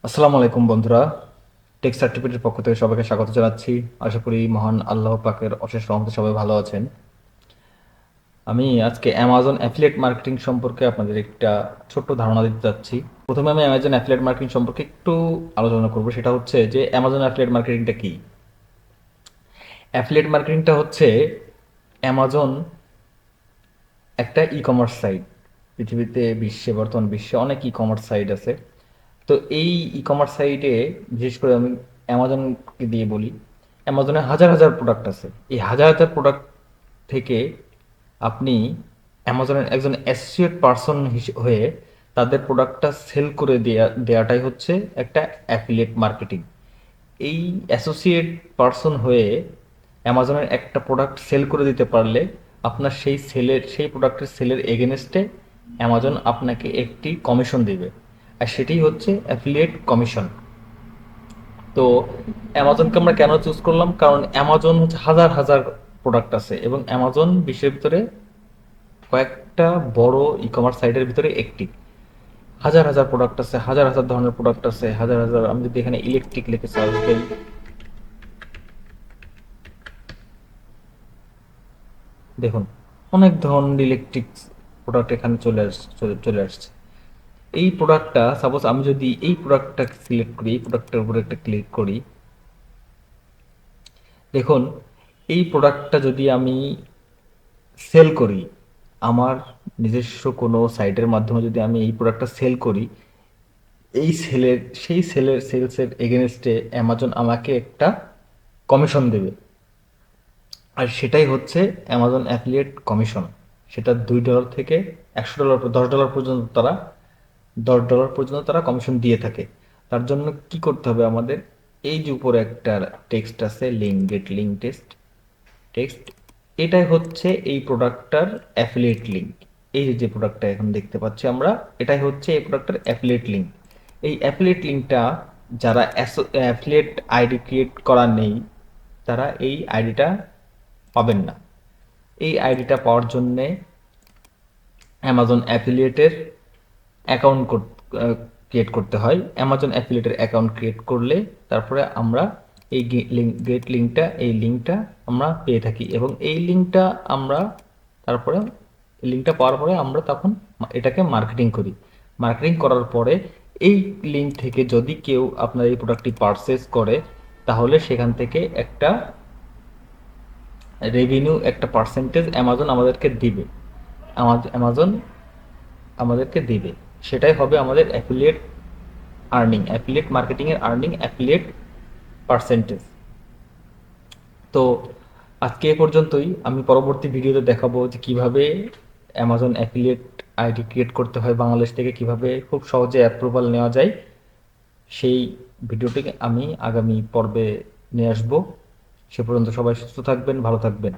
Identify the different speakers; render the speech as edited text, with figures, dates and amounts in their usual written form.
Speaker 1: আসসালামু আলাইকুম বন্ধুরা। টেক সার্টিফিকেটের পক্ষ থেকে সবাইকে স্বাগত জানাচ্ছি। আশা করি মহান আল্লাহ পাকের অশেষ রহমতে সবাই ভালো আছেন। আমি আজকে অ্যামাজন অ্যাফিলিয়েট মার্কেটিং সম্পর্কে আপনাদের একটা ছোট্ট ধারণা দিতে চাচ্ছি। প্রথমে আমি অ্যামাজন অ্যাফিলিয়েট মার্কেটিং সম্পর্কে একটু আলোচনা করব। সেটা হচ্ছে যে অ্যামাজন অ্যাফিলিয়েট মার্কেটিংটা কি। অ্যাফিলিয়েট মার্কেটিংটা হচ্ছে অ্যামাজন একটা ই কমার্স সাইট। পৃথিবীতে বর্তমান বিশ্বে অনেক ই কমার্স সাইট আছে। তো এই ই কমার্স সাইটে বিশেষ করে আমি অ্যামাজনকে দিয়ে বলি, অ্যামাজনে হাজার হাজার প্রোডাক্ট আছে। এই হাজার হাজার প্রোডাক্ট থেকে আপনি অ্যামাজনের একজন অ্যাসোসিয়েট পার্সন হয়ে তাদের প্রোডাক্টটা সেল করে দেওয়াটাই হচ্ছে একটা অ্যাফিলিয়েট মার্কেটিং। এই অ্যাসোসিয়েট পার্সন হয়ে অ্যামাজনের একটা প্রোডাক্ট সেল করে দিতে পারলে আপনার সেই প্রোডাক্টের সেলের এগেনস্টে অ্যামাজন আপনাকে একটি কমিশন দিবে, আর সেটাই হচ্ছে অ্যাফিলিয়েট কমিশন। তো অ্যামাজনকে আমরা কেন চুজ করলাম, কারণ অ্যামাজন হচ্ছে হাজার হাজার প্রোডাক্ট আছে এবং অ্যামাজন বিশ্বের ভিতরে কয়েকটা বড় ই কমার্স সাইটের ভিতরে একটি। হাজার হাজার প্রোডাক্ট আছে, হাজার হাজার ধরনের প্রোডাক্ট আছে, হাজার হাজার। আমি যদি এখানে ইলেকট্রিক লিখে সার্চ দিই, দেখুন অনেক ধরনের ইলেকট্রিক প্রোডাক্ট এখানে চলে আসছে। এই প্রোডাক্টটা সাপোজ আমি যদি এই প্রোডাক্টটা সিলেক্ট করি, এই প্রোডাক্টের উপরে একটা ক্লিক করি, দেখুন এই প্রোডাক্টটা যদি আমি সেল করি, আমার নিজস্ব কোনো সাইটের মাধ্যমে যদি আমি এই প্রোডাক্টটা সেল করি, সেই সেলসের এগেনস্টে অ্যামাজন আমাকে একটা কমিশন দেবে। আর সেটাই হচ্ছে অ্যামাজন অ্যাফিলিয়েট কমিশন। সেটা $2 থেকে $100, $10 পর্যন্ত তারা কমিশন দিয়ে থাকে। তার জন্য কি করতে হবে আমাদের, এই যে উপরে একটা টেক্সট আছে, গেট লিঙ্ক টেক্সট, এটাই হচ্ছে এই প্রোডাক্টটার অ্যাফিলিয়েট লিঙ্ক। এই যে প্রোডাক্টটা এখন দেখতে পাচ্ছি আমরা, এটাই হচ্ছে এই প্রোডাক্টের অ্যাফিলিয়েট লিঙ্ক। এই অ্যাফিলিয়েট লিঙ্কটা যারা অ্যাফিলিয়েট আইডি ক্রিয়েট করা নেই, তারা এই আইডিটা পাবেন না। এই আইডিটা পাওয়ার জন্যে অ্যামাজন অ্যাফিলিয়েটের অ্যাকাউন্ট ক্রিয়েট করতে হয়। অ্যামাজন অ্যাফিলিয়েটের অ্যাকাউন্ট ক্রিয়েট করলে তারপরে আমরা এই লিঙ্কটা আমরা পেয়ে থাকি, এবং এই লিঙ্কটা আমরা তারপরে লিঙ্কটা পাওয়ার পরে আমরা তখন এটাকে মার্কেটিং করি। মার্কেটিং করার পরে এই লিঙ্ক থেকে যদি কেউ আপনার এই প্রোডাক্টটি পারচেস করে, তাহলে সেখান থেকে একটা রেভিনিউ, একটা পার্সেন্টেজ অ্যামাজন আমাদেরকে দিবে। সেটাই হবে আমাদের অ্যাফিলিয়েট মার্কেটিংয়ের আর্নিং, অ্যাফিলিয়েট পার্সেন্টেজ। তো আজকে এ পর্যন্তই। আমি পরবর্তী ভিডিওতে দেখাবো যে কিভাবে অ্যামাজন অ্যাফিলিয়েট আইডি ক্রিয়েট করতে হয় বাংলাদেশ থেকে, কিভাবে খুব সহজে অ্যাপ্রুভাল নেওয়া যায়। সেই ভিডিওটিকে আমি আগামী পর্বে নিয়ে আসবো। সে পর্যন্ত সবাই সুস্থ থাকবেন, ভালো থাকবেন।